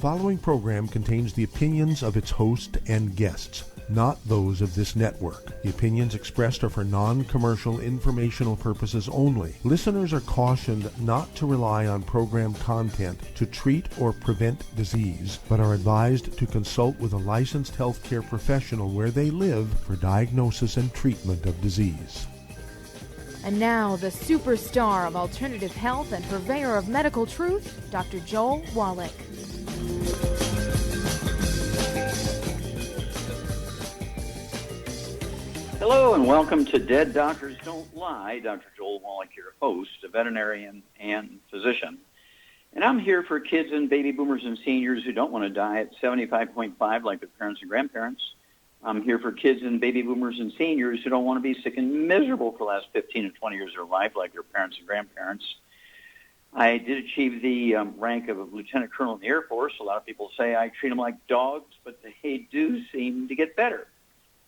following program contains the opinions of its host and guests, not those of this network. The opinions expressed are for non-commercial informational purposes only. Listeners are cautioned not to rely on program content to treat or prevent disease, but are advised to consult with a licensed healthcare professional where they live for diagnosis and treatment of disease. And now, the superstar of alternative health and purveyor of medical truth, Dr. Joel Wallach. Hello and welcome to Dead Doctors Don't Lie. Dr. Joel Wallach, your host, a veterinarian and physician. And I'm here for kids and baby boomers and seniors who don't want to die at 75.5 like their parents and grandparents. I'm here for kids and baby boomers and seniors who don't want to be sick and miserable for the last 15 and 20 years of their life like their parents and grandparents. I did achieve the rank of a lieutenant colonel in the Air Force. A lot of people say I treat them like dogs, but they do seem to get better.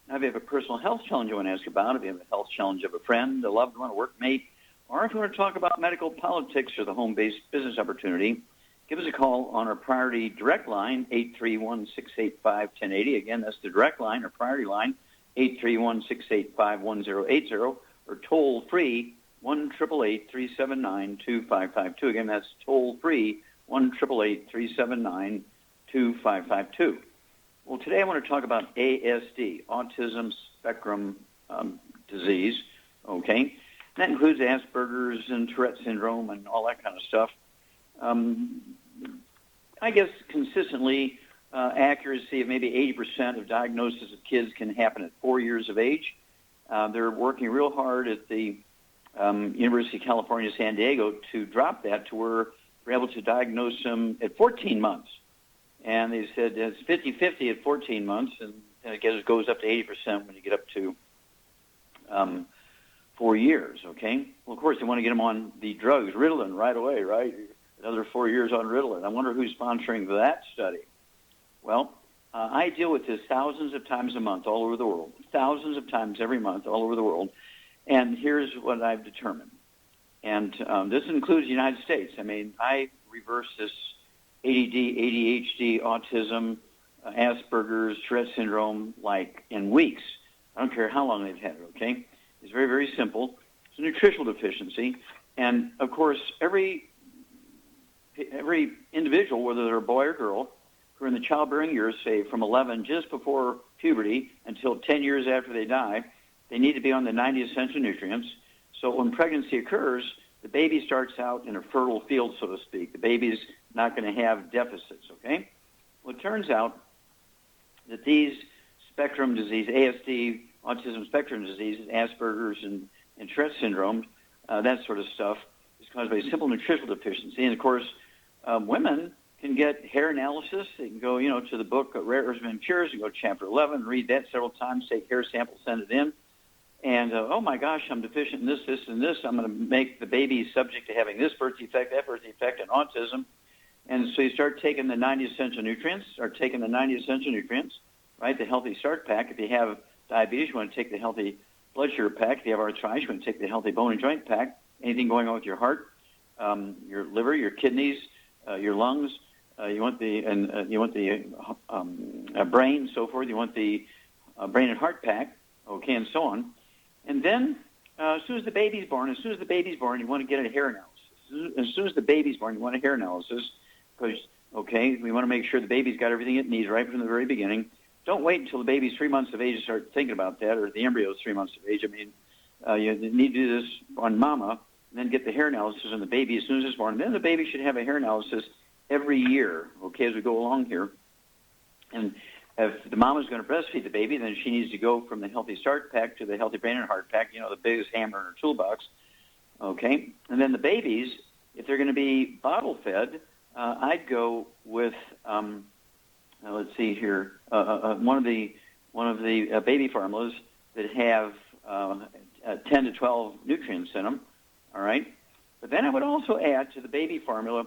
Now, if you have a personal health challenge you want to ask about, if you have a health challenge of a friend, a loved one, a workmate, or if you want to talk about medical politics or the home-based business opportunity, give us a call on our priority direct line, 831-685-1080. Again, that's the direct line, our priority line, 831-685-1080, or toll-free, 1-888-379-2552. Again, that's toll-free, 1-888-379-2552. Well, today I want to talk about ASD, autism spectrum disease, okay? That includes Asperger's and Tourette syndrome and all that kind of stuff. I guess consistently, accuracy of maybe 80% of diagnosis of kids can happen at 4 years of age. They're working real hard at the University of California, San Diego to drop that to where we're able to diagnose them at 14 months. And they said it's 50-50 at 14 months, and I guess it goes up to 80% when you get up to 4 years, okay? Well, of course, they want to get them on the drugs, Ritalin, right away, right? Another 4 years on Ritalin. I wonder who's sponsoring that study. Well, I deal with this thousands of times a month all over the world, thousands of times every month all over the world, and here's what I've determined. And this includes the United States. I mean, I reverse this ADD, ADHD, autism, Asperger's, Tourette syndrome, like in weeks. I don't care how long they've had it, okay? It's very, very simple. It's a nutritional deficiency. And, of course, every individual, whether they're a boy or girl, who are in the childbearing years, say from 11, just before puberty, until 10 years after they die, they need to be on the 90 essential nutrients. So when pregnancy occurs, the baby starts out in a fertile field, so to speak. The baby's not going to have deficits, okay? Well, it turns out that these spectrum disease, ASD, autism spectrum diseases, Asperger's and Tourette syndrome, that sort of stuff, is caused by a simple nutritional deficiency. And, of course, women can get hair analysis. They can go, to the book Rare Earths and Impurities and go to Chapter 11, read that several times, take hair samples, send it in. And, oh, my gosh, I'm deficient in this, this, and this. I'm going to make the baby subject to having this birth defect, that birth defect, and autism. And so you start taking the 90 essential nutrients, right, the Healthy Start Pack. If you have diabetes, you want to take the Healthy Blood Sugar Pack. If you have arthritis, you want to take the Healthy Bone and Joint Pack. Anything going on with your heart, your liver, your kidneys, your lungs, you want the brain, so forth. You want the brain and heart pack, okay, and so on. And then as soon as the baby's born, you want to get a hair analysis. As soon as the baby's born, you want a hair analysis because, okay, we want to make sure the baby's got everything it needs right from the very beginning. Don't wait until the baby's 3 months of age to start thinking about that, or the embryo's 3 months of age. I mean, you need to do this on mama, and then get the hair analysis on the baby as soon as it's born. And then the baby should have a hair analysis every year, okay, as we go along here. And if the mama's going to breastfeed the baby, then she needs to go from the Healthy Start Pack to the Healthy Brain and Heart Pack, the biggest hammer in her toolbox, okay? And then the babies, if they're going to be bottle-fed, I'd go with, let's see here, one of the baby formulas that have 10 to 12 nutrients in them, all right? But then I would also add to the baby formula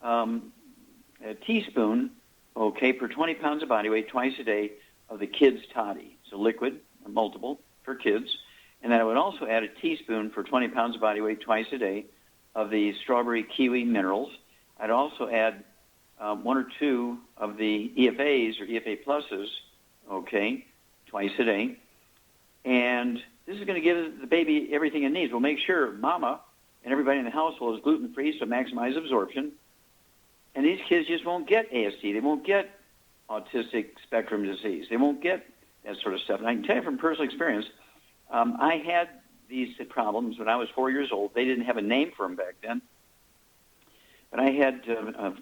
a teaspoon, okay, per 20 pounds of body weight twice a day of the kids' toddy. It's a liquid, a multiple for kids. And then I would also add a teaspoon for 20 pounds of body weight twice a day of the strawberry kiwi minerals. I'd also add one or two of the EFAs or EFA pluses, okay, twice a day. And this is going to give the baby everything it needs. We'll make sure mama and everybody in the household is gluten-free, so maximize absorption. And these kids just won't get ASD. They won't get autistic spectrum disease. They won't get that sort of stuff. And I can tell you from personal experience, I had these problems when I was 4 years old. They didn't have a name for them back then. But I had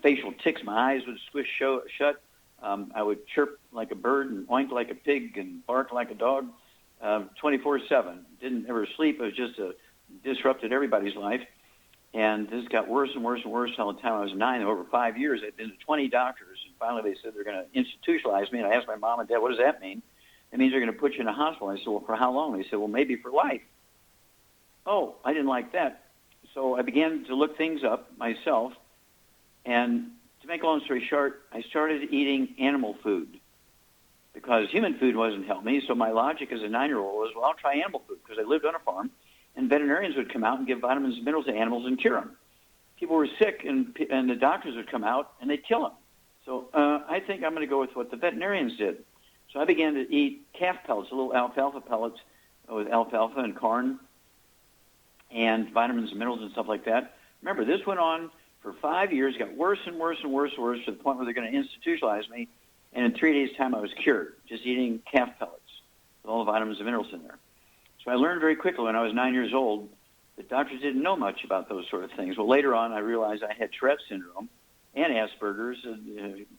facial tics. My eyes would squish shut. I would chirp like a bird and oink like a pig and bark like a dog 24/7. Didn't ever sleep. It was just disrupted everybody's life. And this got worse and worse and worse until the time I was 9. Over 5 years, I'd been to 20 doctors. And finally, they said they're going to institutionalize me. And I asked my mom and dad, what does that mean? It means they're going to put you in a hospital. I said, well, for how long? They said, well, maybe for life. Oh, I didn't like that. So I began to look things up myself. And to make a long story short, I started eating animal food because human food wasn't helping me. So my logic as a 9-year-old was, well, I'll try animal food because I lived on a farm. And veterinarians would come out and give vitamins and minerals to animals and cure them. People were sick, and the doctors would come out, and they'd kill them. So I think I'm going to go with what the veterinarians did. So I began to eat calf pellets, little alfalfa pellets with alfalfa and corn and vitamins and minerals and stuff like that. Remember, this went on for 5 years, got worse and worse and worse and worse to the point where they're going to institutionalize me. And in 3 days' time, I was cured, just eating calf pellets with all the vitamins and minerals in there. So I learned very quickly when I was 9 years old that doctors didn't know much about those sort of things. Well, later on, I realized I had Tourette syndrome and Asperger's,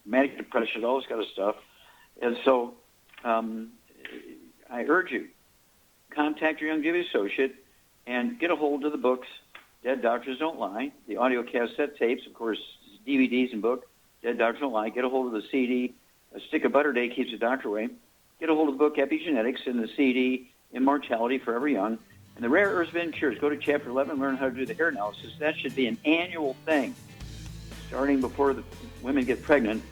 manic depression, all this kind of stuff. And so I urge you, contact your Youngevity associate and get a hold of the books, Dead Doctors Don't Lie, the audio cassette tapes, of course, DVDs and book, Dead Doctors Don't Lie. Get a hold of the CD, A Stick of Butter Day Keeps the Doctor Away. Get a hold of the book, Epigenetics, and the CD, Immortality Forever Young. And the Rare Earths of Hidden Cures. Go to Chapter 11 and learn how to do the hair analysis. That should be an annual thing, starting before the women get pregnant,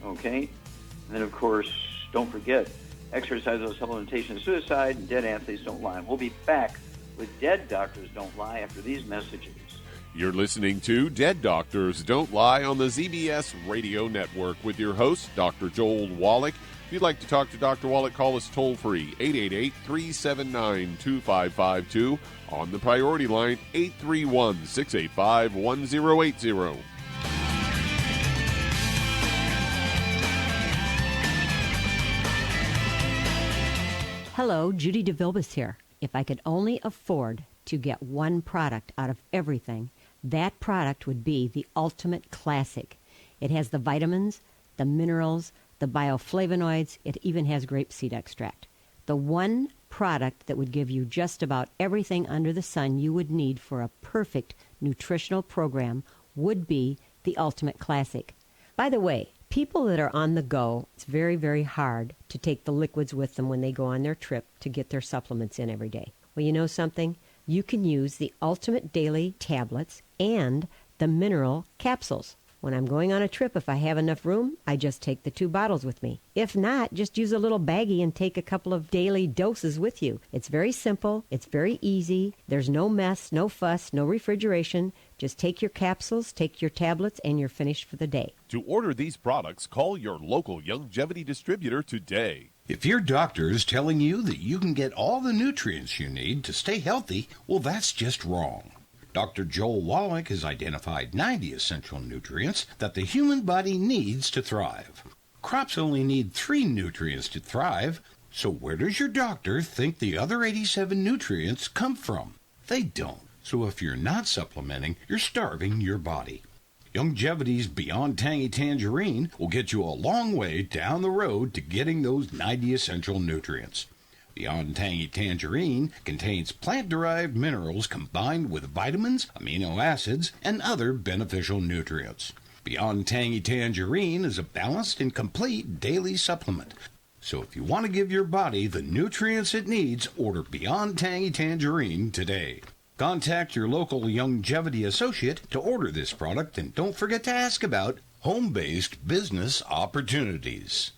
okay? And then, of course, don't forget, exercise, supplementation, and suicide, and Dead Athletes Don't Lie. We'll be back with Dead Doctors Don't Lie after these messages. You're listening to Dead Doctors Don't Lie on the ZBS Radio Network with your host, Dr. Joel Wallach. If you'd like to talk to Dr. Wallach, call us toll-free, 888-379-2552. On the priority line, 831-685-1080. Hello, Judy DeVilbus here. If I could only afford to get one product out of everything, that product would be the Ultimate Classic. It has the vitamins, the minerals, the bioflavonoids. It even has grapeseed extract. The one product that would give you just about everything under the sun you would need for a perfect nutritional program would be the Ultimate Classic. By the way, people that are on the go, it's very, very hard to take the liquids with them when they go on their trip to get their supplements in every day. Well, you know something? You can use the Ultimate Daily Tablets and the Mineral Capsules. When I'm going on a trip, if I have enough room, I just take the 2 bottles with me. If not, just use a little baggie and take a couple of daily doses with you. It's very simple. It's very easy. There's no mess, no fuss, no refrigeration. Just take your capsules, take your tablets, and you're finished for the day. To order these products, call your local Youngevity distributor today. If your doctor is telling you that you can get all the nutrients you need to stay healthy, well, that's just wrong. Dr. Joel Wallach has identified 90 essential nutrients that the human body needs to thrive. Crops only need 3 nutrients to thrive, so where does your doctor think the other 87 nutrients come from? They don't. So if you're not supplementing, you're starving your body. Youngevity's Beyond Tangy Tangerine will get you a long way down the road to getting those 90 essential nutrients. Beyond Tangy Tangerine contains plant-derived minerals combined with vitamins, amino acids, and other beneficial nutrients. Beyond Tangy Tangerine is a balanced and complete daily supplement. So if you want to give your body the nutrients it needs, order Beyond Tangy Tangerine today. Contact your local Youngevity associate to order this product, and don't forget to ask about home-based business opportunities.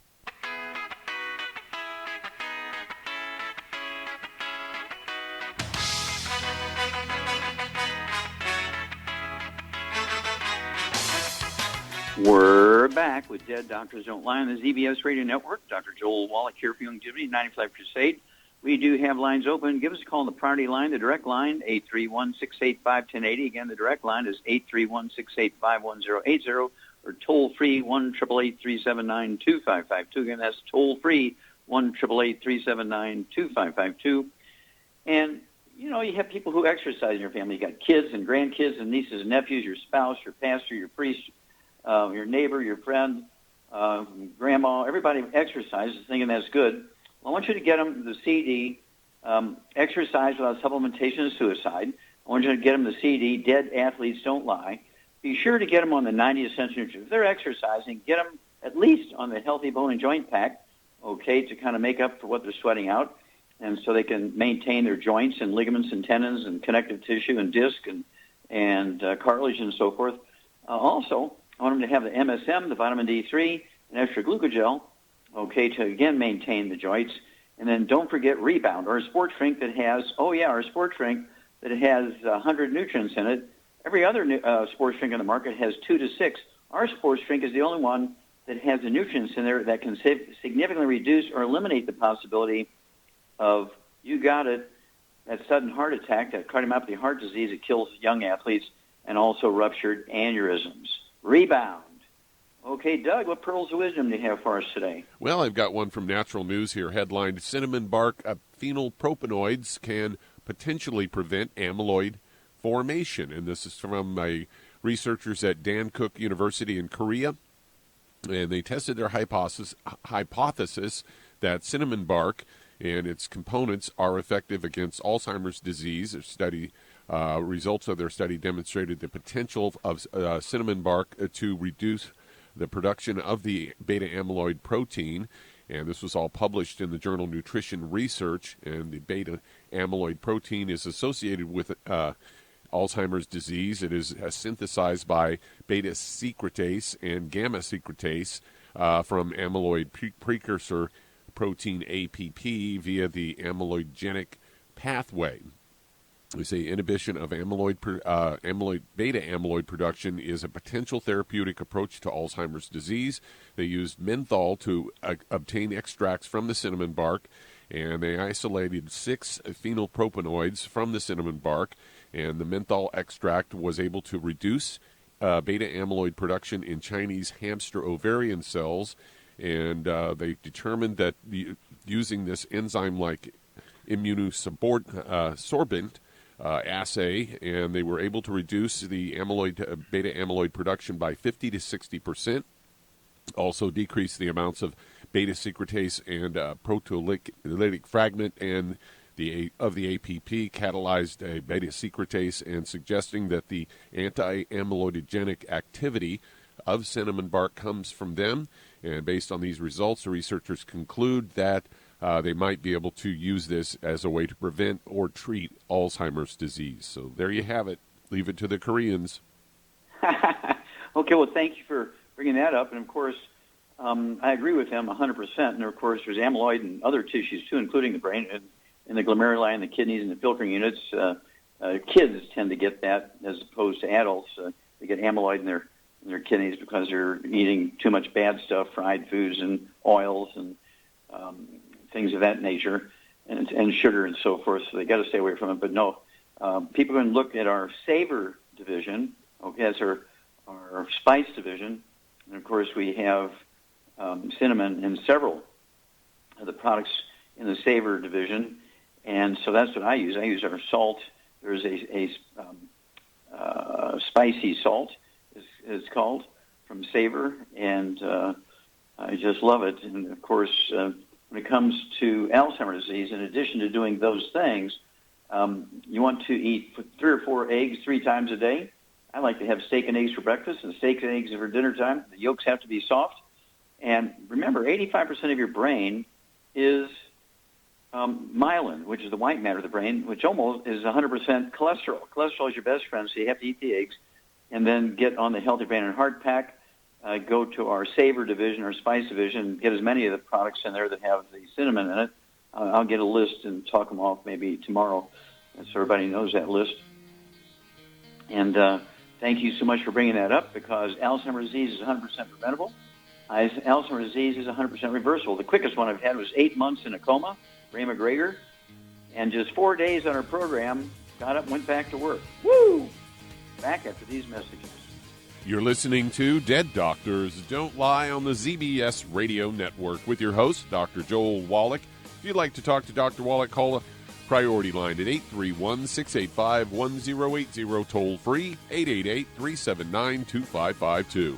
We're back with Dead Doctors Don't Lie on the ZBS Radio Network. Dr. Joel Wallach here for Youngevity 95 Crusade. We do have lines open. Give us a call on the priority line, the direct line, 831-685-1080. Again, the direct line is 831-685-1080, or toll-free 1-888-379-2552. Again, that's toll-free 1-888-379-2552. And, you know, you have people who exercise in your family. You got kids and grandkids and nieces and nephews, your spouse, your pastor, your priest, your neighbor, your friend, grandma. Everybody exercises, thinking that's good. Well, I want you to get them the CD, Exercise Without Supplementation is Suicide. I want you to get them the CD, Dead Athletes Don't Lie. Be sure to get them on the 90 Essential Nutrients. If they're exercising, get them at least on the Healthy Bone and Joint Pack, okay, to kind of make up for what they're sweating out, and so they can maintain their joints and ligaments and tendons and connective tissue and disc and cartilage and so forth. Also, I want them to have the MSM, the vitamin D3, and extra glucogel, okay, to again maintain the joints. And then don't forget Rebound, or a sports drink that has, our sports drink that has 100 nutrients in it. Every other sports drink on the market has 2 to 6. Our sports drink is the only one that has the nutrients in there that can significantly reduce or eliminate the possibility of, you got it, that sudden heart attack, that cardiomyopathy heart disease that kills young athletes, and also ruptured aneurysms. Rebound. Okay, Doug, what pearls of wisdom do you have for us today? Well, I've got one from Natural News here, headlined, Cinnamon Bark Phenylpropanoids Can Potentially Prevent Amyloid Formation. And this is from researchers at Dankook University in Korea. And they tested their hypothesis that cinnamon bark and its components are effective against Alzheimer's disease. Results of their study demonstrated the potential of cinnamon bark to reduce the production of the beta-amyloid protein, and this was all published in the journal Nutrition Research. And the beta-amyloid protein is associated with Alzheimer's disease. It is synthesized by beta-secretase and gamma-secretase from amyloid precursor protein APP via the amyloidogenic pathway. We say inhibition of beta-amyloid production is a potential therapeutic approach to Alzheimer's disease. They used menthol to obtain extracts from the cinnamon bark, and they isolated 6 phenylpropanoids from the cinnamon bark, and the menthol extract was able to reduce beta-amyloid production in Chinese hamster ovarian cells, and they determined that using this enzyme-like immunosorbent assay, and they were able to reduce the beta-amyloid production by 50 to 60%, also decrease the amounts of beta-secretase and proteolytic fragment and of the APP, catalyzed beta-secretase, and suggesting that the anti-amyloidogenic activity of cinnamon bark comes from them. And based on these results, the researchers conclude that they might be able to use this as a way to prevent or treat Alzheimer's disease. So there you have it. Leave it to the Koreans. Okay, well, thank you for bringing that up. And, of course, I agree with them 100%. And, of course, there's amyloid in other tissues, too, including the brain and the glomeruli and the kidneys and the filtering units. Kids tend to get that as opposed to adults. They get amyloid in their kidneys because they're eating too much bad stuff, fried foods and oils and things of that nature, and sugar and so forth, so they got to stay away from it. But no, people can look at our Savor division, okay, that's our spice division, and of course we have cinnamon in several of the products in the Savor division, and so that's what I use. I use our salt. There's a spicy salt, it's called, from Savor, and I just love it. And of course, when it comes to Alzheimer's disease, in addition to doing those things, you want to eat 3 or 4 eggs 3 times a day. I like to have steak and eggs for breakfast and steak and eggs for dinner time. The yolks have to be soft. And remember, 85% of your brain is myelin, which is the white matter of the brain, which almost is 100% cholesterol. Cholesterol is your best friend, so you have to eat the eggs. And then get on the Healthy Brain and Heart Pack. Go to our Savor division, our spice division, get as many of the products in there that have the cinnamon in it. I'll get a list and talk them off maybe tomorrow, so everybody knows that list. And Thank you so much for bringing that up, because Alzheimer's disease is 100% preventable. Alzheimer's disease is 100% reversible. The quickest one I've had was 8 months in a coma, Ray McGregor, and just 4 days on our program, got up and went back to work. Woo! Back after these messages. You're listening to Dead Doctors Don't Lie on the ZBS Radio Network with your host, Dr. Joel Wallach. If you'd like to talk to Dr. Wallach, call a priority line at 831-685-1080, toll free, 888-379-2552.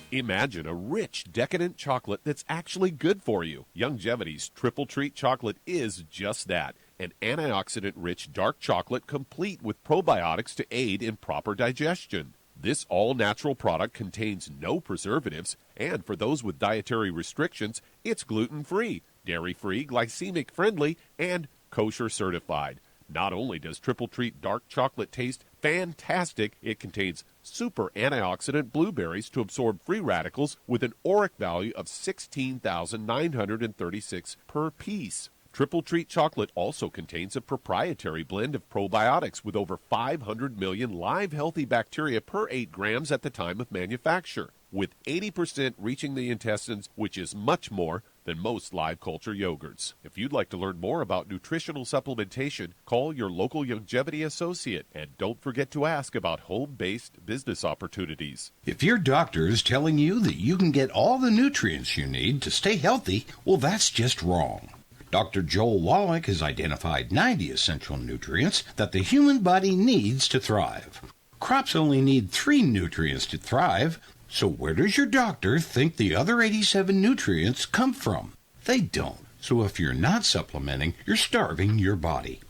Imagine a rich, decadent chocolate that's actually good for you. Youngevity's Triple Treat chocolate is just that. An antioxidant-rich dark chocolate complete with probiotics to aid in proper digestion. This all-natural product contains no preservatives, and for those with dietary restrictions, it's gluten-free, dairy-free, glycemic-friendly, and kosher certified. Not only does Triple Treat dark chocolate taste fantastic, it contains super antioxidant blueberries to absorb free radicals with an ORAC value of 16,936 per piece. Triple Treat chocolate also contains a proprietary blend of probiotics with over 500 million live healthy bacteria per 8 grams at the time of manufacture, with 80% reaching the intestines, which is much more than most live culture yogurts. If you'd like to learn more about nutritional supplementation, call your local Youngevity associate, and don't forget to ask about home-based business opportunities. If your doctor is telling you that you can get all the nutrients you need to stay healthy, well, that's just wrong. Dr. Joel Wallach has identified 90 essential nutrients that the human body needs to thrive. Crops only need 3 nutrients to thrive. So where does your doctor think the other 87 nutrients come from? They don't. So if you're not supplementing, you're starving your body.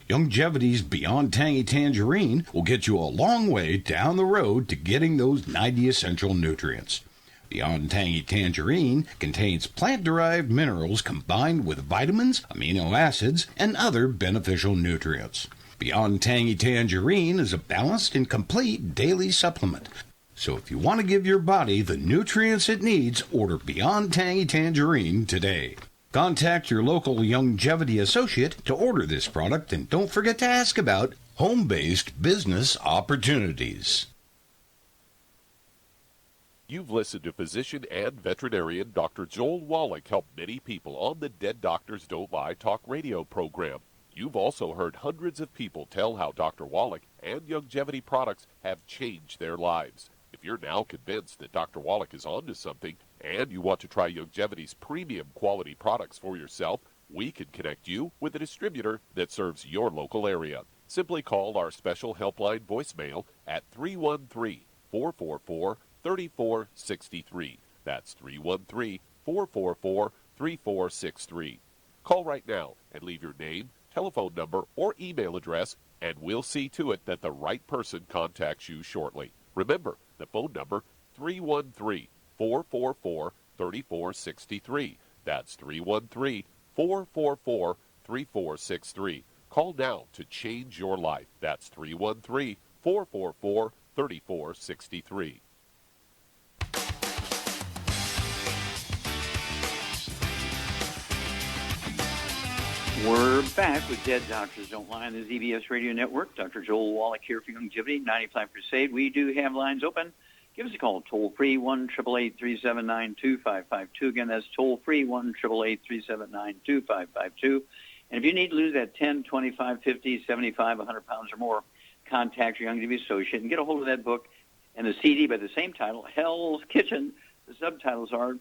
Youngevity's Beyond Tangy Tangerine will get you a long way down the road to getting those 90 essential nutrients. Beyond Tangy Tangerine contains plant-derived minerals combined with vitamins, amino acids, and other beneficial nutrients. Beyond Tangy Tangerine is a balanced and complete daily supplement. So if you want to give your body the nutrients it needs, order Beyond Tangy Tangerine today. Contact your local Youngevity associate to order this product, and don't forget to ask about home-based business opportunities. You've listened to physician and veterinarian Dr. Joel Wallach help many people on the Dead Doctors Don't Lie talk radio program. You've also heard hundreds of people tell how Dr. Wallach and Youngevity products have changed their lives. If you're now convinced that Dr. Wallach is onto something and you want to try Youngevity's premium quality products for yourself, we can connect you with a distributor that serves your local area. Simply call our special helpline voicemail at 313-444-3463. That's 313-444-3463. Call right now and leave your name, telephone number, or email address, and we'll see to it that the right person contacts you shortly. Remember, the phone number, 313-444-3463. That's 313-444-3463. Call now to change your life. That's 313-444-3463. We're back with Dead Doctors Don't Lie on the ZBS Radio Network. Dr. Joel Wallach here for Youngevity, 95 Crusade. We do have lines open. Give us a call, toll-free, 1-888-379-2552. Again, that's toll-free, 1-888-379-2552. And if you need to lose that 10, 25, 50, 75, 100 pounds or more, contact your Youngevity associate and get a hold of that book and the CD by the same title, Hell's Kitchen. The subtitles are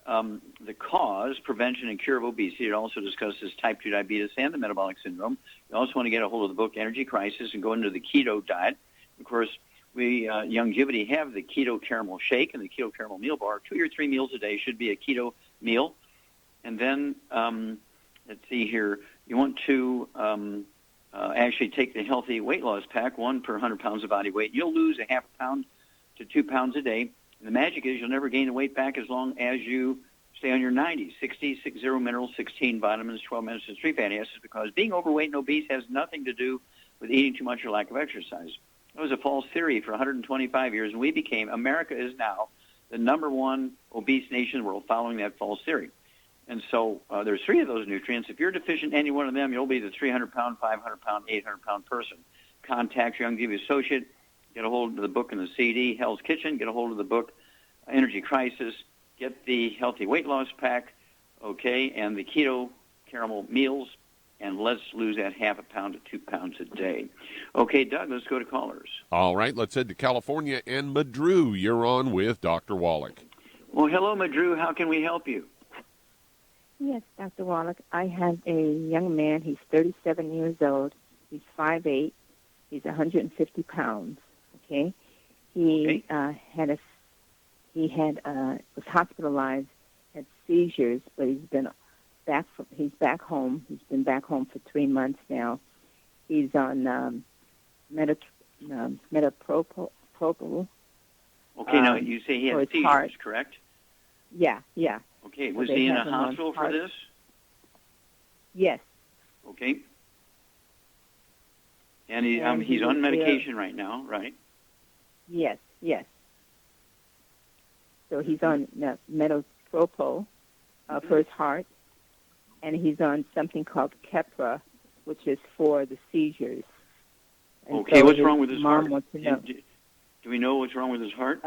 The Cause, Prevention, and Cure of Obesity. It also discusses type 2 diabetes and the metabolic syndrome. You also want to get a hold of the book Energy Crisis and go into the keto diet. Of course, we, Youngevity, have the keto caramel shake and the keto caramel meal bar. 2 or 3 meals a day should be a keto meal. And then, let's see here, you want to actually take the healthy weight loss pack, 1 per 100 pounds of body weight. You'll lose a half a pound to 2 pounds a day. And the magic is you'll never gain the weight back as long as you stay on your 90, 60 minerals, 16 vitamins, 12 minutes, and 3 fatty acids, because being overweight and obese has nothing to do with eating too much or lack of exercise. It was a false theory for 125 years, and America is now the number one obese nation in the world following that false theory. And so there's 3 of those nutrients. If you're deficient in any one of them, you'll be the 300-pound, 500-pound, 800-pound person. Contact your Young Jeevy associate. Get a hold of the book and the CD, Hell's Kitchen. Get a hold of the book, Energy Crisis. Get the Healthy Weight Loss Pack, okay, and the Keto Caramel Meals, and let's lose that 0.5 pound to 2 pounds a day. Okay, Doug, let's go to callers. All right, let's head to California. And Madru, you're on with Dr. Wallach. Well, hello, Madru. How can we help you? Yes, Dr. Wallach. I have a young man. He's 37 years old. He's 5'8". He's 150 pounds. Okay, he was hospitalized, had seizures, but he's back home. He's been back home for 3 months now. He's on metapropyl. Okay, now you say he had seizures, heart. Correct? Yeah. Okay, So was he in a hospital for this? Yes. Okay. And he's on medication right now, right? Yes. So he's on metapropyl for his heart, and he's on something called Keppra, which is for the seizures. And okay, so what's wrong with his heart? Wants to know. Do we know what's wrong with his heart?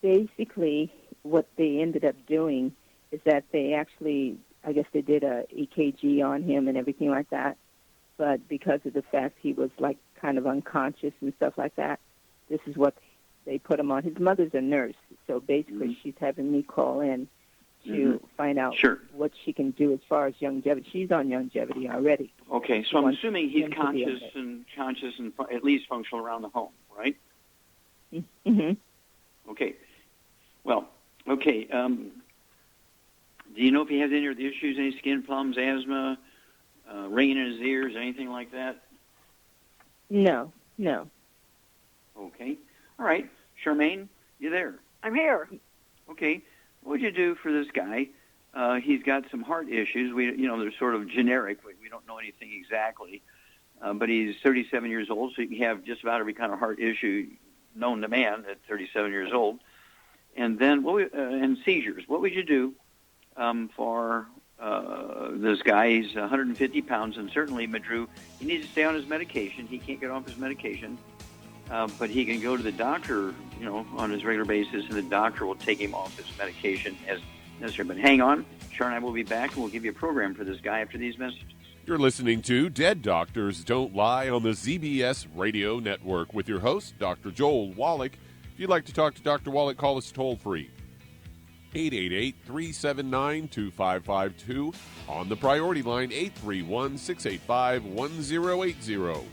Basically, what they ended up doing is that they actually, I guess they did a EKG on him and everything like that, but because of the fact he was like kind of unconscious and stuff like that, this is what they put him on. His mother's a nurse, so basically she's having me call in to find out what she can do as far as longevity. She's on longevity already. Okay, so I'm assuming he's conscious and at least functional around the home, right? Mm-hmm. Okay. Well, okay. Do you know if he has any of the issues, any skin problems, asthma, ringing in his ears, anything like that? No. Okay. All right. Charmaine, you there? I'm here. Okay. What would you do for this guy? He's got some heart issues. They're sort of generic. We don't know anything exactly. But he's 37 years old, so you can have just about every kind of heart issue known to man at 37 years old. And then, and seizures. What would you do for this guy? He's 150 pounds, and certainly, Madru, he needs to stay on his medication. He can't get off his medication. But he can go to the doctor, on his regular basis, and the doctor will take him off his medication as necessary. But hang on. Char and I will be back, and we'll give you a program for this guy after these messages. You're listening to Dead Doctors Don't Lie on the ZBS Radio Network with your host, Dr. Joel Wallach. If you'd like to talk to Dr. Wallach, call us toll-free. 888-379-2552. On the priority line, 831-685-1080.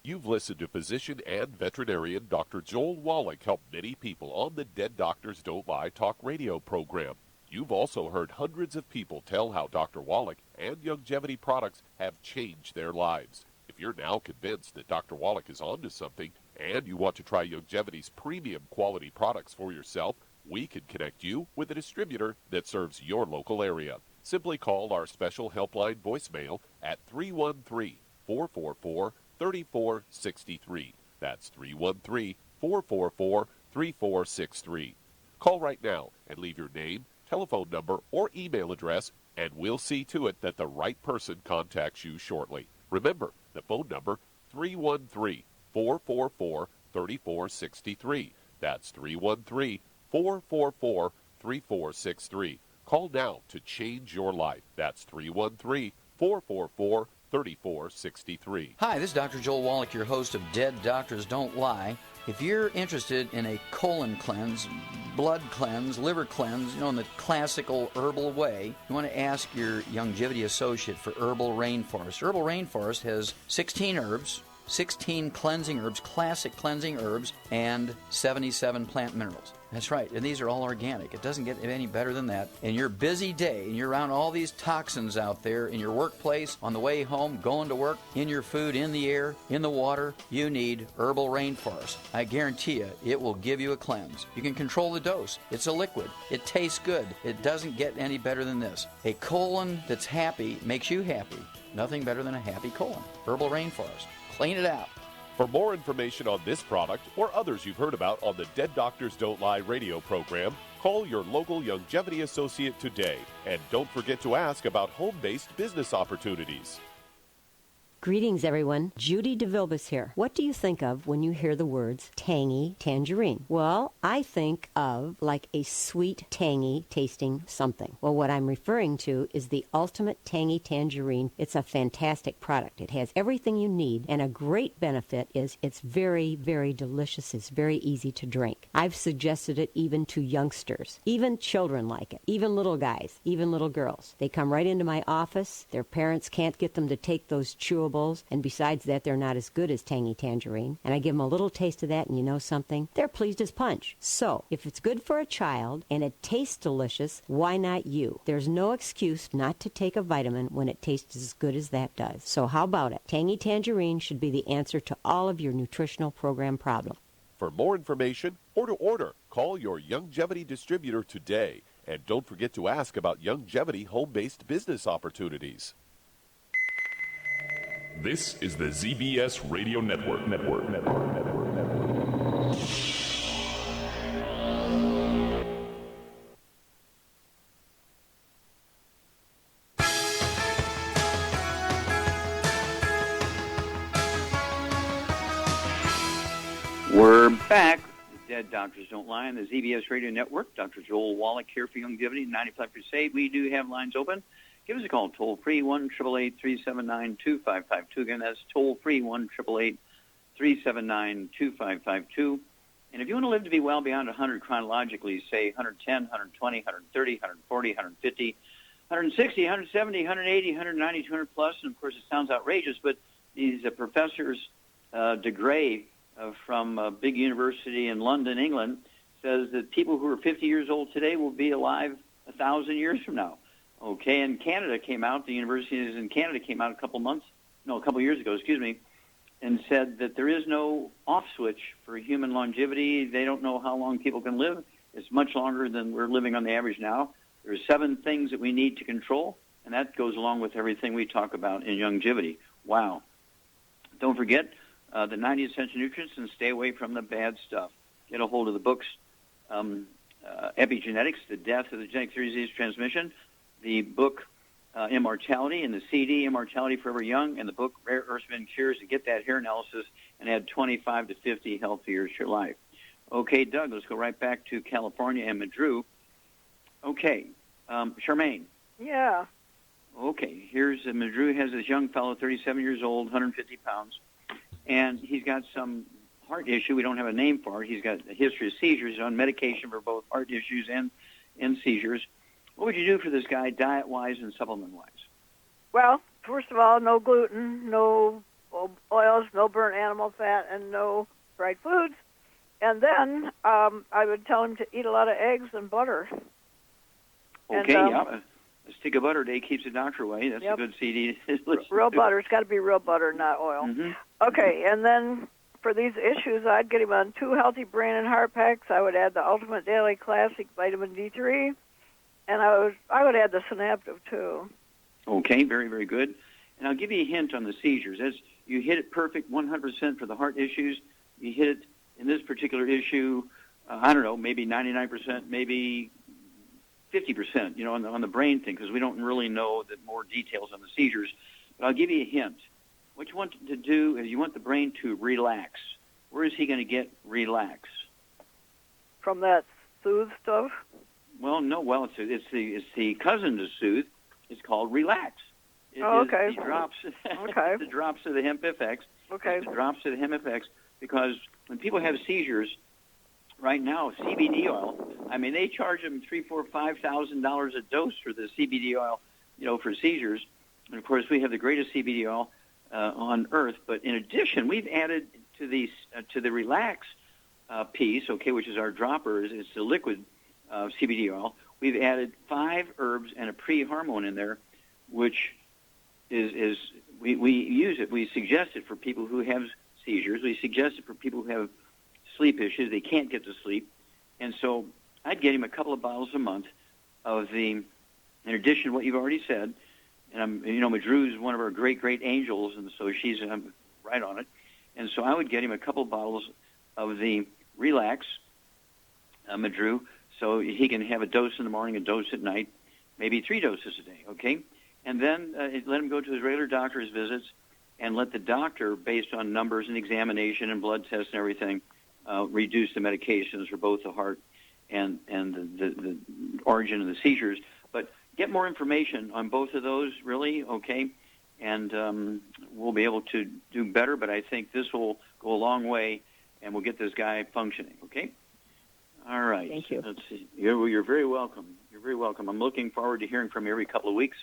You've listened to physician and veterinarian Dr. Joel Wallach help many people on the Dead Doctors Don't Lie talk radio program. You've also heard hundreds of people tell how Dr. Wallach and longevity products have changed their lives. If you're now convinced that Dr. Wallach is onto something and you want to try longevity's premium quality products for yourself, we can connect you with a distributor that serves your local area. Simply call our special helpline voicemail at 313-444-3463. That's 313-444-3463. Call right now and leave your name, telephone number, or email address, and we'll see to it that the right person contacts you shortly. Remember, the phone number, 313-444-3463. That's 313-444-3463. Call now to change your life. That's 313-444-3463. Hi, this is Dr. Joel Wallach, your host of Dead Doctors Don't Lie. If you're interested in a colon cleanse, blood cleanse, liver cleanse, in the classical herbal way, you want to ask your Longevity associate for Herbal Rainforest. Herbal Rainforest has 16 herbs, 16 cleansing herbs, classic cleansing herbs, and 77 plant minerals. That's right, and these are all organic. It doesn't get any better than that. In your busy day, and you're around all these toxins out there in your workplace, on the way home, going to work, in your food, in the air, in the water, you need Herbal Rainforest. I guarantee you, it will give you a cleanse. You can control the dose. It's a liquid. It tastes good. It doesn't get any better than this. A colon that's happy makes you happy. Nothing better than a happy colon. Herbal Rainforest. Clean it out. For more information on this product or others you've heard about on the Dead Doctors Don't Lie radio program, call your local Longevity associate today. And don't forget to ask about home-based business opportunities. Greetings, everyone. Judy DeVilbus here. What do you think of when you hear the words tangy tangerine? Well, I think of like a sweet, tangy tasting something. Well, what I'm referring to is the Ultimate Tangy Tangerine. It's a fantastic product. It has everything you need, and a great benefit is it's very, very delicious. It's very easy to drink. I've suggested it even to youngsters. Even children like it. Even little guys. Even little girls. They come right into my office. Their parents can't get them to take those chewables. And besides that, they're not as good as Tangy Tangerine. And I give them a little taste of that, and you know something? They're pleased as punch. So, if it's good for a child and it tastes delicious, why not you? There's no excuse not to take a vitamin when it tastes as good as that does. So how about it? Tangy Tangerine should be the answer to all of your nutritional program problems. For more information or to order, call your Longevity distributor today. And don't forget to ask about Longevity home-based business opportunities. This is the ZBS Radio Network. We're back. The Dead Doctors Don't Lie on the ZBS Radio Network. Dr. Joel Wallach here for Longevity 95 Crusade. We do have lines open. Give us a call, toll-free, 1-888-379-2552. Again, that's toll-free, 1-888-379-2552. And if you want to live to be well beyond 100 chronologically, say 110, 120, 130, 140, 150, 160, 170, 180, 190, 200 plus, and of course it sounds outrageous, but these professors, de Grey from a big university in London, England, says that people who are 50 years old today will be alive 1,000 years from now. Okay, and Canada came out, the universities in Canada came out a couple years ago, and said that there is no off switch for human longevity. They don't know how long people can live. It's much longer than we're living on the average now. There are 7 things that we need to control, and that goes along with everything we talk about in longevity. Wow. Don't forget the 90 essential nutrients and stay away from the bad stuff. Get a hold of the books, Epigenetics, The Death of the Genetic Theory of Disease Transmission, the book Immortality, and the CD Immortality Forever Young, and the book Rare Earths Men Cures, to get that hair analysis and add 25 to 50 healthy years to your life. Okay, Doug, let's go right back to California and Madru. Okay, Charmaine. Yeah. Okay, here's Madru has this young fellow, 37 years old, 150 pounds, and he's got some heart issue. We don't have a name for it. He's got a history of seizures. He's on medication for both heart issues and seizures. What would you do for this guy diet-wise and supplement-wise? Well, first of all, no gluten, no oils, no burnt animal fat, and no fried foods. And then I would tell him to eat a lot of eggs and butter. Okay, yeah. A stick of butter a day keeps the doctor away. That's a good CD. Real butter. It's got to be real butter, not oil. Mm-hmm. Okay, and then for these issues, I'd get him on 2 healthy brain and heart packs. I would add the Ultimate Daily Classic Vitamin D3. And I would add the synaptive, too. Okay, very, very good. And I'll give you a hint on the seizures. As you hit it perfect 100% for the heart issues, you hit it in this particular issue, maybe 99%, maybe 50%, on the brain thing, because we don't really know the more details on the seizures. But I'll give you a hint. What you want to do is you want the brain to relax. Where is he going to get relax? From that soothe stuff? Well, no. Well, it's the cousin to soothe. It's called relax. Okay. The drops. Okay. The drops of the hemp FX. Okay. The drops of the hemp FX because when people have seizures, right now, CBD oil, I mean, they charge them $3,000, $4,000, $5,000 a dose for the CBD oil, for seizures. And, of course, we have the greatest CBD oil on earth. But in addition, we've added to the Relax piece, which is our dropper. It's the liquid CBD oil. We've added 5 herbs and a pre-hormone in there, which is we use it. We suggest it for people who have seizures. We suggest it for people who have sleep issues. They can't get to sleep. And so I'd get him a couple of bottles a month of in addition to what you've already said, and Madru's one of our great, great angels, and so she's right on it. And so I would get him a couple of bottles of the Relax, Madru, so he can have a dose in the morning, a dose at night, maybe 3 doses a day, okay? And then let him go to his regular doctor's visits and let the doctor, based on numbers and examination and blood tests and everything, reduce the medications for both the heart and the origin of the seizures. But get more information on both of those, really, okay? And we'll be able to do better, but I think this will go a long way, and we'll get this guy functioning, okay? All right. Thank you. Let's see. You're very welcome. You're very welcome. I'm looking forward to hearing from you every couple of weeks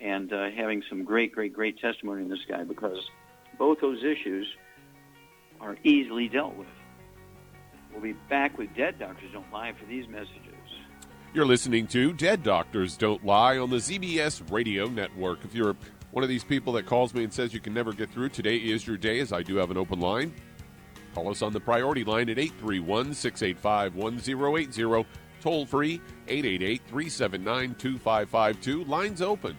and having some great, great, great testimony in this guy, because both those issues are easily dealt with. We'll be back with Dead Doctors Don't Lie for these messages. You're listening to Dead Doctors Don't Lie on the ZBS Radio Network. If you're one of these people that calls me and says you can never get through, today is your day, as I do have an open line. Call us on the priority line at 831-685-1080. Toll free, 888-379-2552. Lines open.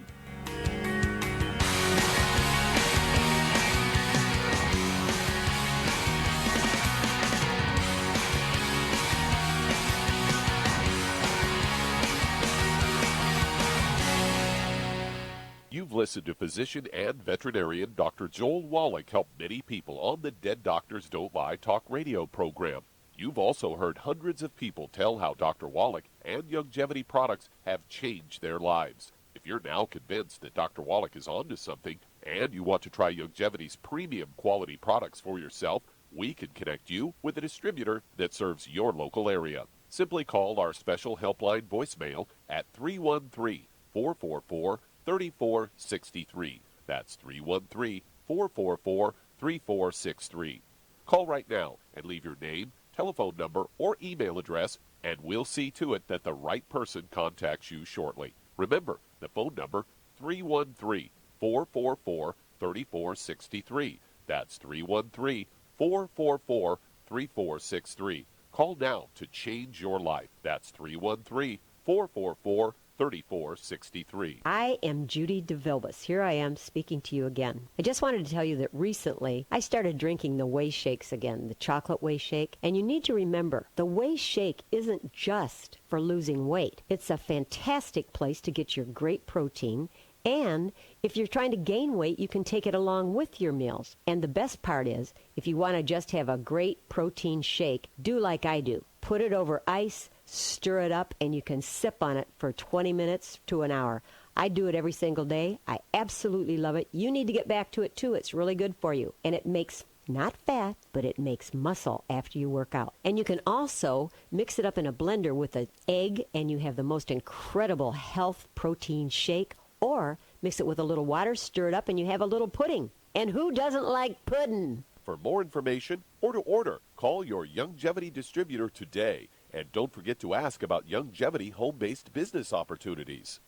You've listened to physician and veterinarian Dr. Joel Wallach help many people on the Dead Doctors Don't Lie talk radio program. You've also heard hundreds of people tell how Dr. Wallach and Youngevity products have changed their lives. If you're now convinced that Dr. Wallach is onto something and you want to try Youngevity's premium quality products for yourself, we can connect you with a distributor that serves your local area. Simply call our special helpline voicemail at 313-444-3463. That's 313-444-3463. Call right now and leave your name, telephone number, or email address, and we'll see to it that the right person contacts you shortly. Remember, the phone number, 313-444-3463. That's 313-444-3463. Call now to change your life. That's 313-444-3463. 3463. I am Judy DeVilbus. Here I am speaking to you again. I just wanted to tell you that recently I started drinking the Whey Shakes again, the chocolate Whey Shake. And you need to remember, the Whey Shake isn't just for losing weight. It's a fantastic place to get your great protein. And if you're trying to gain weight, you can take it along with your meals. And the best part is, if you want to just have a great protein shake, do like I do. Put it over ice, stir it up, and you can sip on it for 20 minutes to an hour. I do it every single day. I absolutely love it. You need to get back to it, too. It's really good for you. And it makes not fat, but it makes muscle after you work out. And you can also mix it up in a blender with an egg, and you have the most incredible health protein shake. Or mix it with a little water, stir it up, and you have a little pudding. And who doesn't like pudding? For more information or to order, call your Youngevity distributor today. And don't forget to ask about Youngevity home-based business opportunities.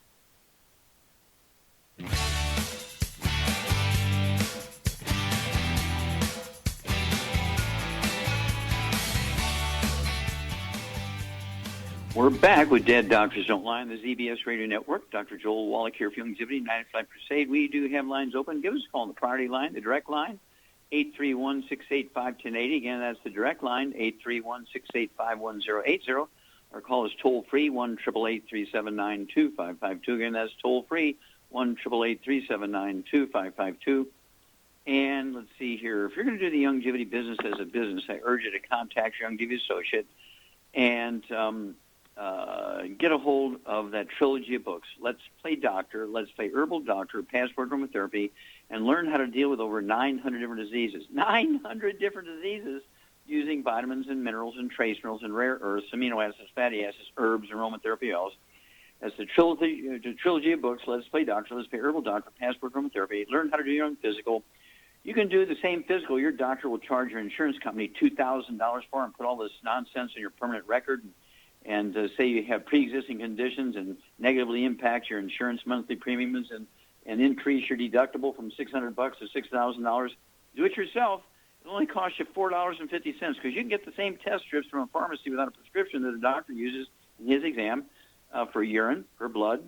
We're back with Dead Doctors Don't Lie on the ZBS Radio Network. Dr. Joel Wallach here for Youngevity 95 Crusade. We do have lines open. Give us a call on the priority line, the direct line, 831-685-1080. Again, that's the direct line, 831-685-1080. Our call is toll-free, 1-888-379-2552. Again, that's toll-free, 1-888-379-2552. And let's see here. If you're going to do the Youngevity business as a business, I urge you to contact your Youngevity associate and get a hold of that trilogy of books. Let's Play Doctor, Let's Play Herbal Doctor, Passport Aromatherapy, and learn how to deal with over 900 different diseases. 900 different diseases using vitamins and minerals and trace minerals and rare earths, amino acids, fatty acids, herbs, and aromatherapy oils. That's the trilogy of books, Let's Play Doctor, Let's Play Herbal Doctor, Passport Aromatherapy. Learn how to do your own physical. You can do the same physical. Your doctor will charge your insurance company $2,000 for and put all this nonsense in your permanent record and say you have pre-existing conditions and negatively impact your insurance monthly premiums and increase your deductible from $600 to $6,000. Do it yourself. It only costs you $4.50 because you can get the same test strips from a pharmacy without a prescription that a doctor uses in his exam for urine, for blood,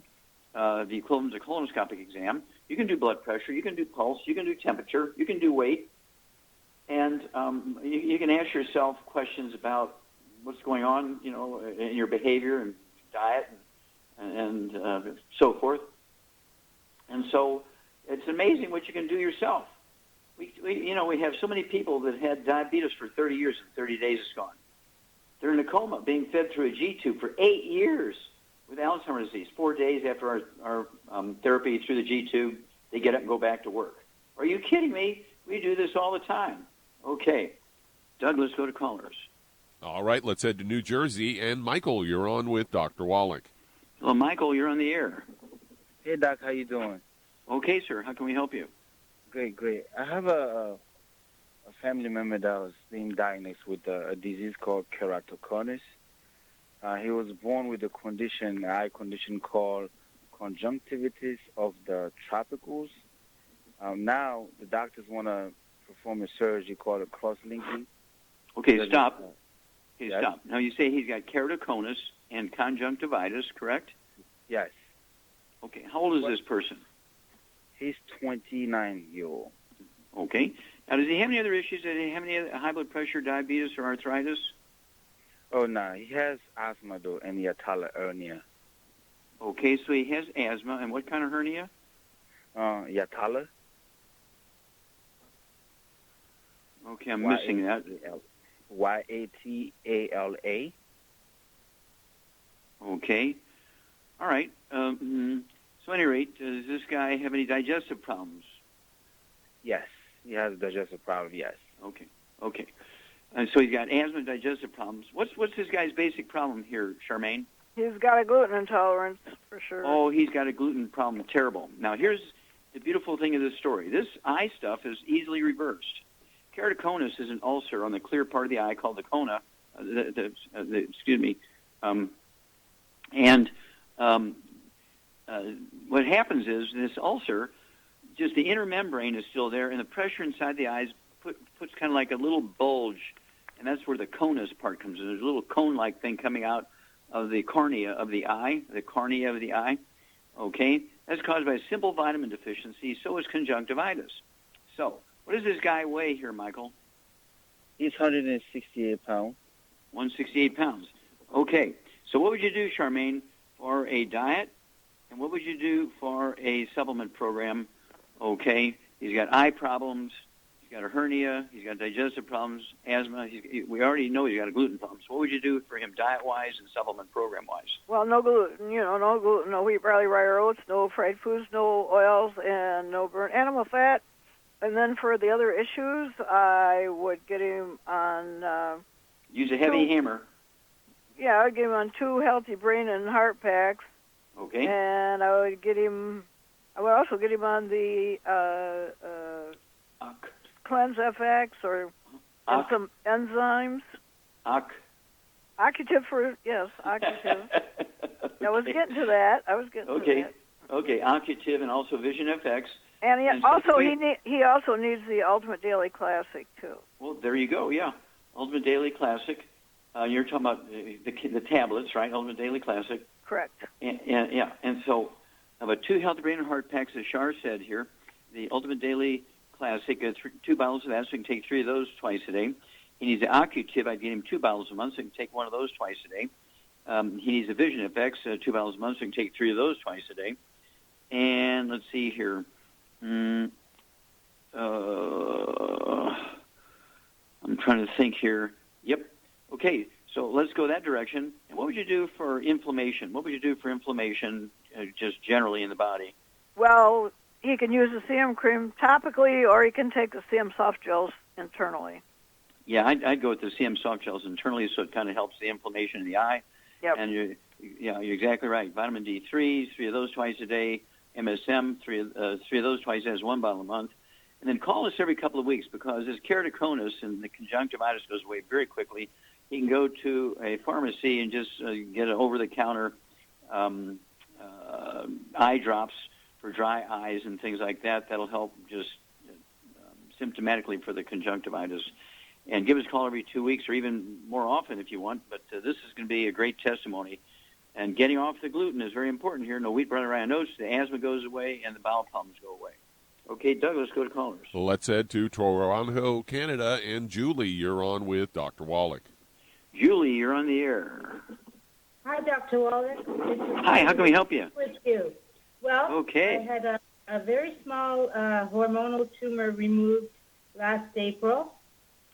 the equivalent of a colonoscopic exam. You can do blood pressure. You can do pulse. You can do temperature. You can do weight. And you can ask yourself questions about what's going on, in your behavior and diet and so forth. And so it's amazing what you can do yourself. We have so many people that had diabetes for 30 years and 30 days is gone. They're in a coma being fed through a G-tube for 8 years with Alzheimer's disease. 4 days after our therapy through the G-tube, they get up and go back to work. Are you kidding me? We do this all the time. Okay. Doug, let's go to callers. All right, let's head to New Jersey. And Michael, you're on with Dr. Wallach. Hello, Michael, you're on the air. Hey, Doc, how you doing? Okay, sir. How can we help you? Great. I have a family member that was being diagnosed with a disease called keratoconus. He was born with an eye condition called conjunctivitis of the tropicals. Now the doctors want to perform a surgery called a cross-linking. Okay, stop. Yes? Stop. Now you say he's got keratoconus and conjunctivitis, correct? Yes. Okay, how old is this person? He's 29-year-old. Okay. Now, does he have any other issues? Does he have any other high blood pressure, diabetes, or arthritis? Oh, no. He has asthma, though, and hiatal hernia. Okay, so he has asthma. And what kind of hernia? Hiatal. Okay, I'm missing that. Y-A-T-A-L-A. Okay. All right. So at any rate, does this guy have any digestive problems? Yes. He has a digestive problem, yes. Okay. And so he's got asthma and digestive problems. What's this guy's basic problem here, Charmaine? He's got a gluten intolerance, for sure. Oh, he's got a gluten problem. Terrible. Now, here's the beautiful thing of this story. This eye stuff is easily reversed. Keratoconus is an ulcer on the clear part of the eye called the cornea. What happens is this ulcer, just the inner membrane is still there, and the pressure inside the eyes puts kind of like a little bulge, and that's where the conus part comes in. There's a little cone-like thing coming out of the cornea of the eye, okay? That's caused by a simple vitamin deficiency. So is conjunctivitis. So what does this guy weigh here, Michael? He's 168 pounds. 168 pounds. Okay. So what would you do, Charmaine, for a diet? And what would you do for a supplement program? Okay. He's got eye problems. He's got a hernia. He's got digestive problems, asthma. We already know he's got a gluten problem. So what would you do for him diet-wise and supplement program-wise? Well, no gluten, no gluten, no wheat, barley, rye, or oats, no fried foods, no oils, and no burnt animal fat. And then for the other issues, I would get him on... Use a heavy hammer. Yeah, I would get him on 2 healthy brain and heart packs. Okay. And I would also get him on the Cleanse FX and some enzymes. Occutive Occutive. I was getting to that. Okay, Occutive and also Vision FX. And he also needs the Ultimate Daily Classic too. Well, there you go. Yeah, Ultimate Daily Classic. You're talking about the tablets, right? Ultimate Daily Classic. Correct. And so about 2 healthy brain and heart packs, as Shar said here. The Ultimate Daily Classic, 2 bottles of that, so he can take 3 of those twice a day. He needs the Occutive. I'd get him 2 bottles a month, so he can take 1 of those twice a day. He needs the Vision FX, 2 bottles a month, so he can take 3 of those twice a day. And let's see here. I'm trying to think here. Yep. Okay, so let's go that direction. And what would you do for inflammation? What would you do for inflammation just generally in the body? Well, he can use the CM cream topically, or he can take the CM soft gels internally. Yeah, I'd go with the CM soft gels internally, so it kind of helps the inflammation in the eye. Yep. And you're exactly right. Vitamin D3, 3 of those twice a day. MSM, three of those twice a day, is 1 bottle a month. And then call us every couple of weeks, because as keratoconus and the conjunctivitis goes away very quickly, you can go to a pharmacy and just get an over-the-counter eye drops for dry eyes and things like that. That'll help just symptomatically for the conjunctivitis. And give us a call every 2 weeks, or even more often if you want. But this is going to be a great testimony. And getting off the gluten is very important here. No wheat, bread, or oats. The asthma goes away, and the bowel problems go away. Okay, Doug, let's go to callers. Let's head to Toronto, Canada. And Julie, you're on with Dr. Wallach. Julie, you're on the air. Hi, Dr. Wallach. Hi, how can we help you? With you. Well, okay. I had a very small hormonal tumor removed last April.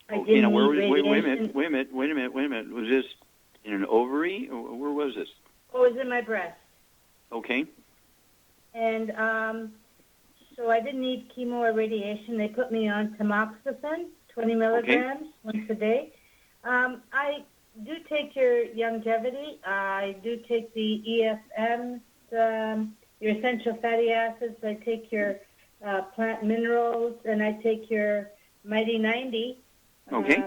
Okay, now wait a minute. Was this in an ovary, or where was this? Oh, it was in my breast. Okay. And so I didn't need chemo or radiation. They put me on tamoxifen, 20 milligrams once a day. I do take your longevity. I do take the EFMs, your essential fatty acids. I take your plant minerals, and I take your Mighty 90. Okay.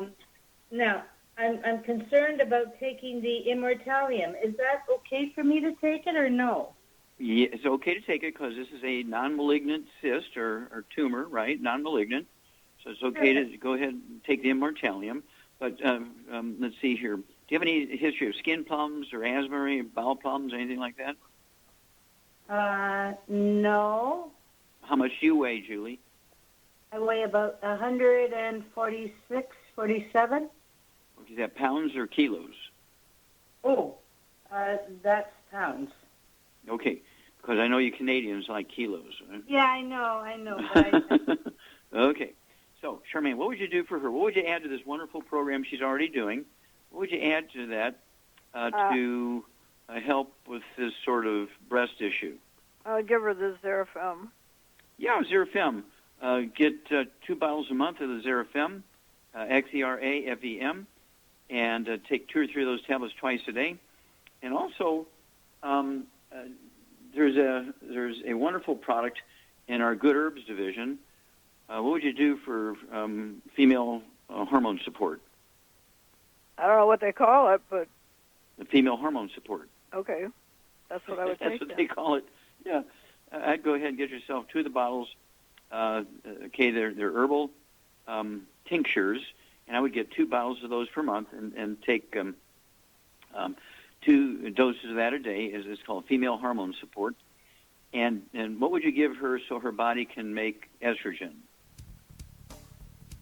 Now, I'm concerned about taking the Immortalium. Is that okay for me to take it or no? Yeah, it's okay to take it because this is a non-malignant cyst or tumor, right? Non-malignant. So it's okay to go ahead and take the Immortalium. But let's see here. Do you have any history of skin problems or asthma or any bowel problems or anything like that? No. How much do you weigh, Julie? I weigh about 146, 47. Is that pounds or kilos? Oh, that's pounds. Okay, because I know you Canadians like kilos. Right? Yeah, I know. But Okay. So, Charmaine, what would you do for her? What would you add to this wonderful program she's already doing? What would you add to that to help with this sort of breast issue? I would give her the Xerafem. Yeah, Xerafem. Get 2 bottles a month of the Xerafem, Xerafem, and take 2 or 3 of those tablets twice a day. And also, there's a wonderful product in our Good Herbs division. What would you do for female hormone support? I don't know what they call it, but... The female hormone support. Okay. That's what I would take. That's what they call it. Yeah. I'd go ahead and get yourself 2 of the bottles. They're herbal tinctures, and I would get 2 bottles of those per month and take 2 doses of that a day. It's called female hormone support. And what would you give her so her body can make estrogen?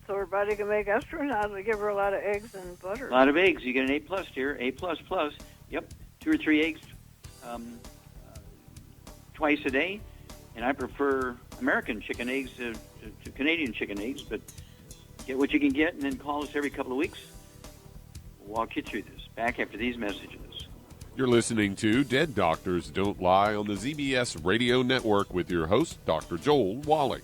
So her body can make estrogen? I would give her a lot of eggs and butter. A lot of eggs. You get an A+ here, A++. Yep, 2 or 3 eggs twice a day. And I prefer American chicken eggs to Canadian chicken eggs, but get what you can get and then call us every couple of weeks. We'll walk you through this. Back after these messages. You're listening to Dead Doctors Don't Lie on the ZBS Radio Network with your host, Dr. Joel Wallach.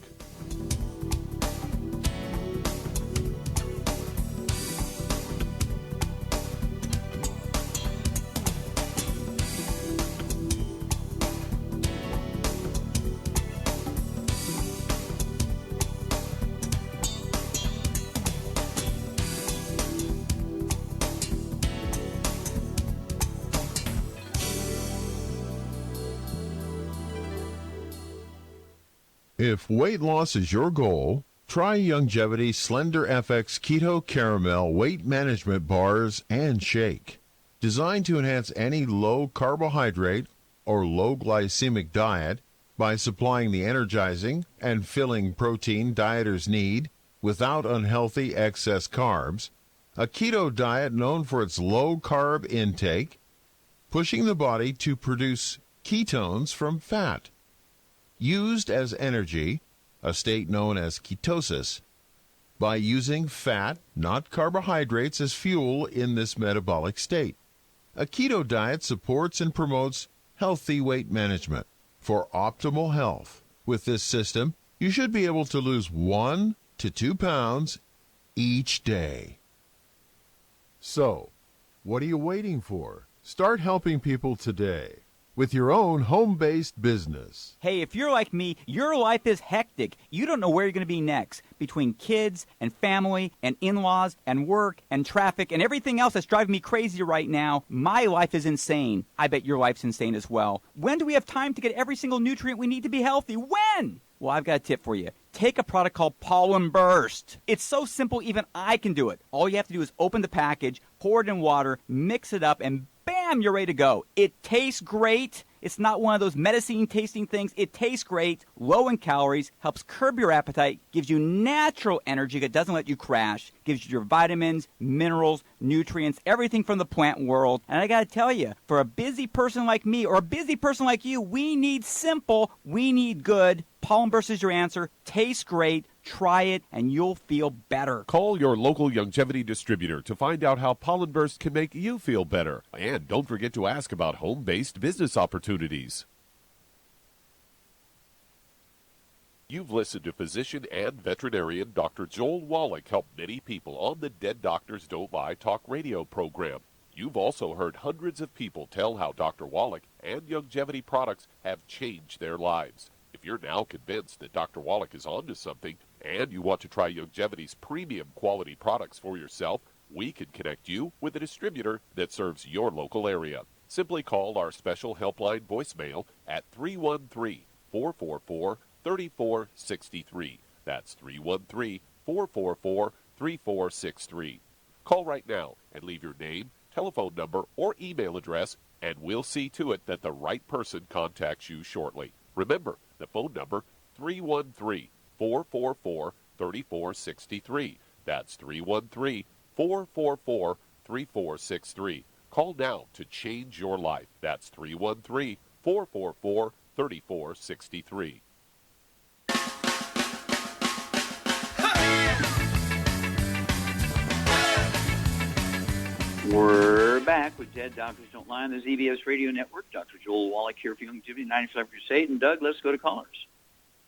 If weight loss is your goal, try Longevity Slender FX Keto Caramel Weight Management Bars and Shake. Designed to enhance any low carbohydrate or low glycemic diet by supplying the energizing and filling protein dieters need without unhealthy excess carbs, a keto diet known for its low carb intake, pushing the body to produce ketones from fat. Used as energy, a state known as ketosis, by using fat, not carbohydrates, as fuel in this metabolic state. A keto diet supports and promotes healthy weight management. For optimal health, with this system, you should be able to lose 1 to 2 pounds each day. So, what are you waiting for? Start helping people today with your own home-based business. Hey, if you're like me, your life is hectic. You don't know where you're going to be next. Between kids and family and in-laws and work and traffic and everything else that's driving me crazy right now, my life is insane. I bet your life's insane as well. When do we have time to get every single nutrient we need to be healthy? When? Well, I've got a tip for you. Take a product called Pollen Burst. It's so simple, even I can do it. All you have to do is open the package, pour it in water, mix it up, and bam, you're ready to go. It tastes great. It's not one of those medicine-tasting things. It tastes great, low in calories, helps curb your appetite, gives you natural energy that doesn't let you crash, gives you your vitamins, minerals, nutrients, everything from the plant world. And I got to tell you, for a busy person like me or a busy person like you, we need simple, we need good. Pollen Burst is your answer. Tastes great. Try it, and you'll feel better. Call your local Youngevity distributor to find out how Pollen Burst can make you feel better. And don't forget to ask about home-based business opportunities. You've listened to physician and veterinarian Dr. Joel Wallach help many people on the Dead Doctors Don't Lie talk radio program. You've also heard hundreds of people tell how Dr. Wallach and Youngevity products have changed their lives. If you're now convinced that Dr. Wallach is onto something and you want to try Youngevity's premium quality products for yourself, we can connect you with a distributor that serves your local area. Simply call our special helpline voicemail at 313-444-3463. That's 313-444-3463. Call right now and leave your name, telephone number, or email address, and we'll see to it that the right person contacts you shortly. Remember, the phone number, 313-444-3463. That's 313-444-3463. Call now to change your life. That's 313-444-3463. We're back with Dead Doctors Don't Lie on the ZBS Radio Network. Dr. Joel Wallach here for Youngevity 95 Crusade. And Doug, let's go to callers.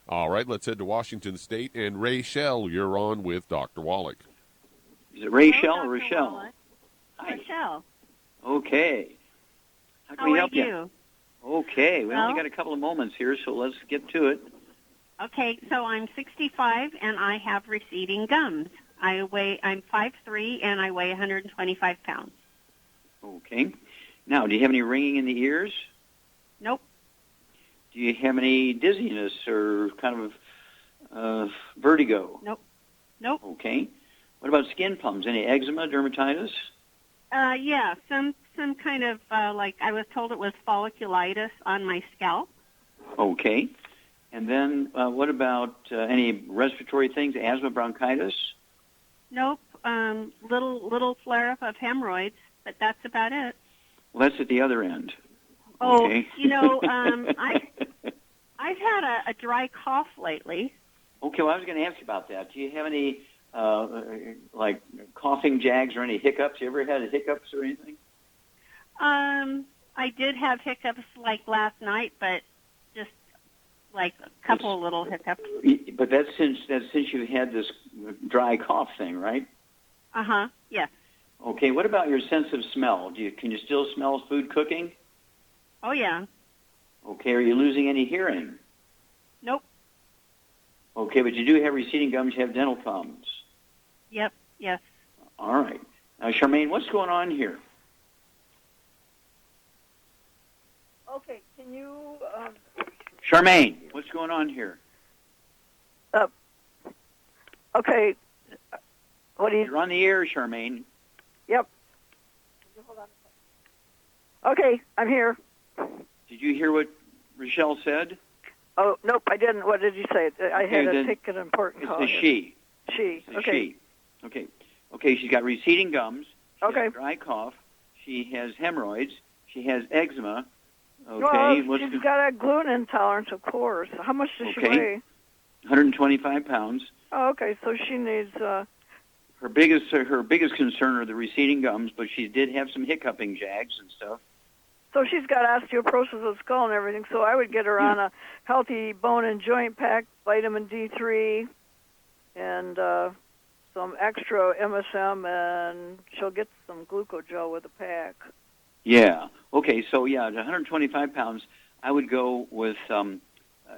All right, let's head to Washington State. And Rachel, you're on with Dr. Wallach. Is it Rachel or Rochelle? Wallach. Hi. Rochelle. Okay. How can we help you? Okay, we only got a couple of moments here, so let's get to it. Okay, so I'm 65 and I have receding gums. I'm 5'3", and I weigh 125 pounds. Okay. Now, do you have any ringing in the ears? Nope. Do you have any dizziness or kind of vertigo? Nope. Nope. Okay. What about skin problems? Any eczema, dermatitis? Yeah, some kind of, like I was told it was folliculitis on my scalp. Okay. And then what about any respiratory things, asthma, bronchitis? Nope. Little flare-up of hemorrhoids, but that's about it. Well, that's at the other end. Oh, okay. I've had a dry cough lately. Okay, well, I was going to ask you about that. Do you have any, like, coughing jags or any hiccups? You ever had hiccups or anything? I did have hiccups, like, last night, but just, like, a couple of little hiccups. But that's since you had this dry cough thing, right? Uh-huh, yes. Okay, what about your sense of smell? Can you still smell food cooking? Oh, yeah. Okay, are you losing any hearing? Nope. Okay, but you do have receding gums, you have dental problems. Yep, yes. All right. Now, Charmaine, what's going on here? Okay, can you... Charmaine, what's going on here? Okay. What do you... You're on the air, Charmaine. Yep. Hold on a second. Okay, I'm here. Did you hear what Rochelle said? Oh, nope, I didn't. What did you say? I had to take an important call. It's a she. She, it's a okay. She. Okay. Okay, she's got receding gums. She has dry cough. She has hemorrhoids. She has eczema. Okay. Well, she's got a gluten intolerance, of course. How much does she weigh? 125 pounds. Oh, okay, so she needs her biggest concern are the receding gums, but she did have some hiccuping jags and stuff. So she's got osteoporosis of the skull and everything, so I would get her on a healthy bone and joint pack, vitamin D3, and some extra MSM, and she'll get some glucogel with the pack. Yeah. Okay, so at 125 pounds, I would go with,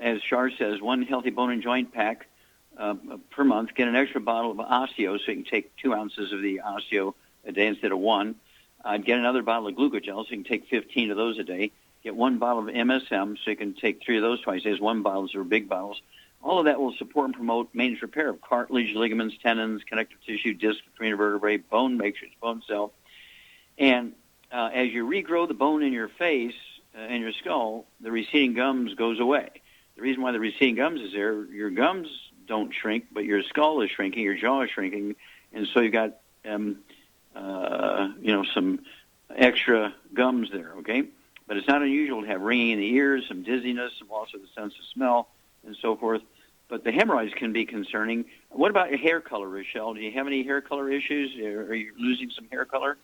as Shar says, one healthy bone and joint pack per month. Get an extra bottle of osteo, so you can take 2 ounces of the osteo a day instead of one. I'd get another bottle of glucogel, so you can take 15 of those a day. Get one bottle of MSM, so you can take 3 of those twice a day. There's 1 bottle, so big bottles. All of that will support and promote maintenance repair of cartilage, ligaments, tendons, connective tissue, disc between vertebrae, bone matrix, bone cell. And as you regrow the bone in your face and your skull, the receding gums goes away. The reason why the receding gums is there, your gums don't shrink, but your skull is shrinking, your jaw is shrinking, and so you've got some extra gums there, okay? But it's not unusual to have ringing in the ears, some dizziness, some loss of the sense of smell, and so forth. But the hemorrhoids can be concerning. What about your hair color, Rochelle? Do you have any hair color issues? Are you losing some hair color?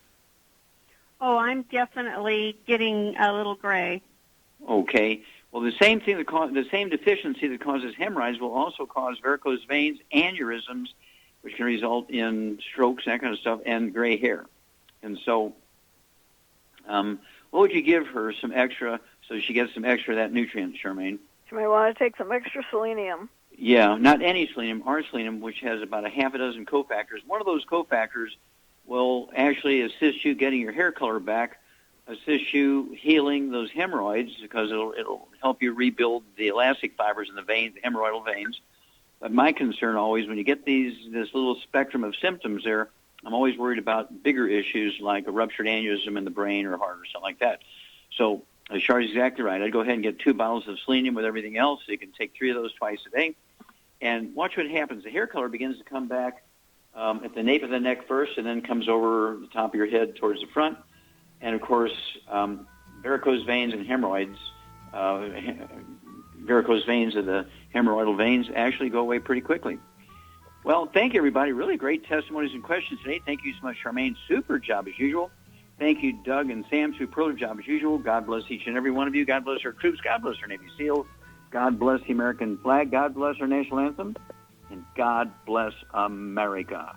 Oh, I'm definitely getting a little gray. Okay. Well, the same thing the same deficiency that causes hemorrhoids will also cause varicose veins, aneurysms, which can result in strokes, that kind of stuff, and gray hair. And so, what would you give her some extra so she gets some extra of that nutrient, Charmaine? She may want to take some extra selenium. Yeah, not any selenium, our selenium, which has about a half a dozen cofactors. One of those cofactors will actually assist you getting your hair color back, assist you healing those hemorrhoids because it'll help you rebuild the elastic fibers in the veins, the hemorrhoidal veins. But my concern always, when you get this little spectrum of symptoms there, I'm always worried about bigger issues like a ruptured aneurysm in the brain or heart or something like that. So Char's exactly right. I'd go ahead and get 2 bottles of selenium with everything else, so you can take 3 of those twice a day. And watch what happens. The hair color begins to come back at the nape of the neck first, and then comes over the top of your head towards the front. And, of course, varicose veins and hemorrhoids, varicose veins of the hemorrhoidal veins actually go away pretty quickly. Well, thank you, everybody. Really great testimonies and questions today. Thank you so much, Charmaine. Super job as usual. Thank you, Doug and Sam. Super job as usual. God bless each and every one of you. God bless our troops. God bless our Navy SEALs. God bless the American flag. God bless our national anthem. And God bless America.